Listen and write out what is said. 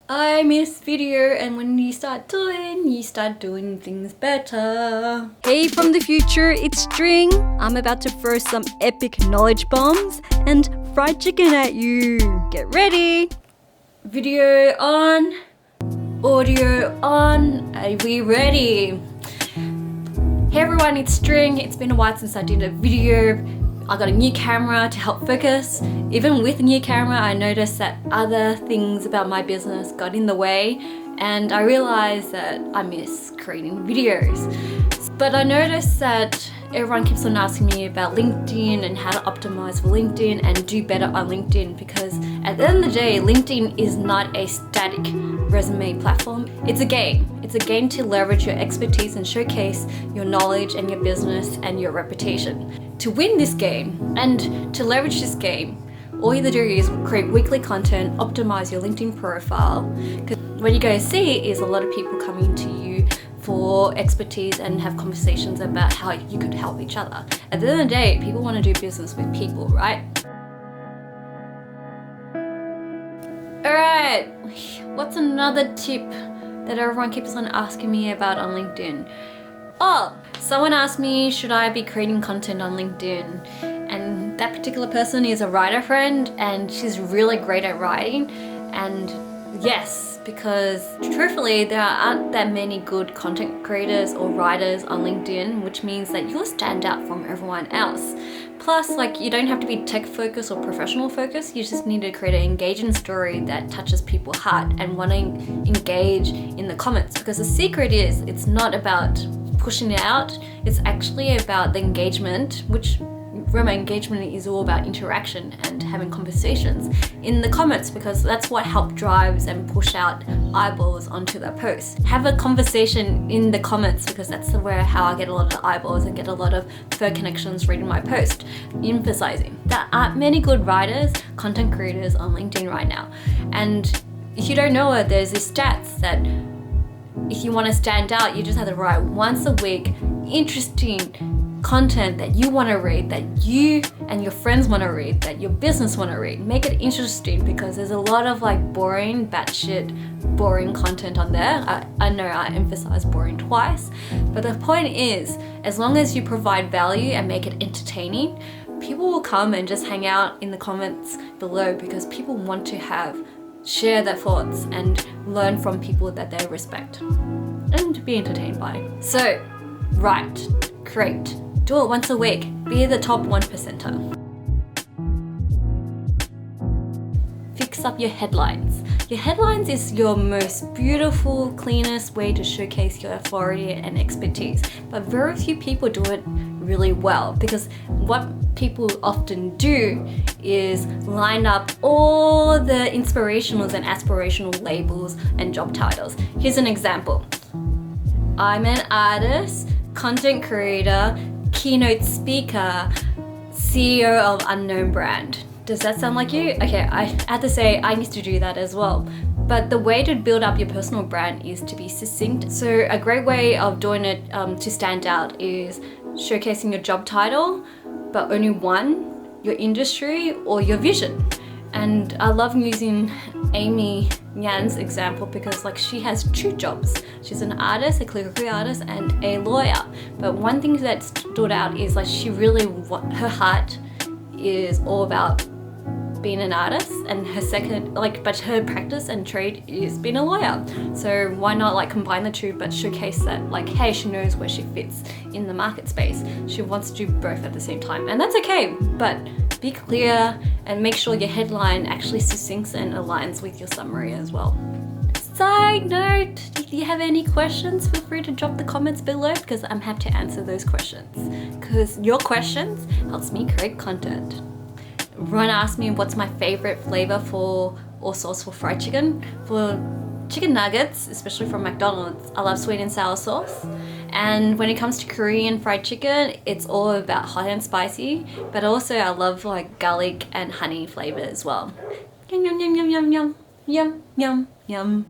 I miss video, and when you start doing things better. Hey from the future, it's String. I'm about to throw some epic knowledge bombs and fried chicken at you. Get ready. Video on, audio on. Are we ready? Hey everyone, it's String. It's been a while since I did a video. I got a new camera to help focus. Even with a new camera, I noticed that other things about my business got in the way, and I realized that I miss creating videos. But I noticed that everyone keeps on asking me about LinkedIn and how to optimize for LinkedIn and do better on LinkedIn, because at the end of the day, LinkedIn is not a static resume platform. It's a game. It's a game to leverage your expertise and showcase your knowledge and your business and your reputation. To win this game and to leverage this game, all you have to do is create weekly content, optimize your LinkedIn profile. Because what you're going to see is a lot of people coming to you for expertise and have conversations about how you could help each other. At the end of the day, people want to do business with people, right? Alright, what's another tip that everyone keeps on asking me about on LinkedIn? Oh, someone asked me, should I be creating content on LinkedIn? And that particular person is a writer friend, and she's really great at writing. And yes, because truthfully, there aren't that many good content creators or writers on LinkedIn, which means that you'll stand out from everyone else. Plus, you don't have to be tech focused or professional focused. You just need to create an engaging story that touches people's heart and want to engage in the comments. Because the secret is, it's not about pushing it out. It's actually about the engagement, which remember, engagement is all about interaction and having conversations in the comments, because that's what helps drives and push out eyeballs onto the post. Have a conversation in the comments, because that's how I get a lot of eyeballs and get a lot of fur connections reading my post. Emphasizing there aren't many good writers, content creators on LinkedIn right now. And if you don't know it, there's these stats that if you want to stand out, you just have to write once a week interesting content that you want to read, that you and your friends want to read, that your business want to read. Make it interesting, because there's a lot of boring, batshit, boring content on there. I know I emphasize boring twice, but the point is, as long as you provide value and make it entertaining, people will come and just hang out in the comments below, because people want to share their thoughts and learn from people that they respect and be entertained by. So, write, create, do it once a week. Be the top 1%er. Fix up your headlines. Your headlines is your most beautiful, cleanest way to showcase your authority and expertise. But very few people do it really well, because what people often do is line up all the inspirational and aspirational labels and job titles. Here's an example. I'm an artist, content creator, keynote speaker, CEO of unknown brand. Does that sound like you? Okay, I have to say I used to do that as well. But the way to build up your personal brand is to be succinct. So a great way of doing it to stand out is showcasing your job title, but only one, your industry or your vision. And I love using Amy Ngan's example, because she has two jobs. She's an artist, a calligraphy artist, and a lawyer. But one thing that stood out is she really, her heart is all about being an artist, and her second, but her practice and trade is being a lawyer. So why not combine the two, but showcase that hey, she knows where she fits in the market space. She wants to do both at the same time, and that's okay, but be clear and make sure your headline actually succinct and aligns with your summary as well. Side note, if you have any questions, feel free to drop the comments below, because I'm happy to answer those questions, because your questions helps me create content. Everyone asked me what's my favorite flavor or sauce for fried chicken. For chicken nuggets, especially from McDonald's, I love sweet and sour sauce. And when it comes to Korean fried chicken, it's all about hot and spicy, but also I love garlic and honey flavor as well. Yum, yum, yum, yum, yum, yum, yum, yum, yum.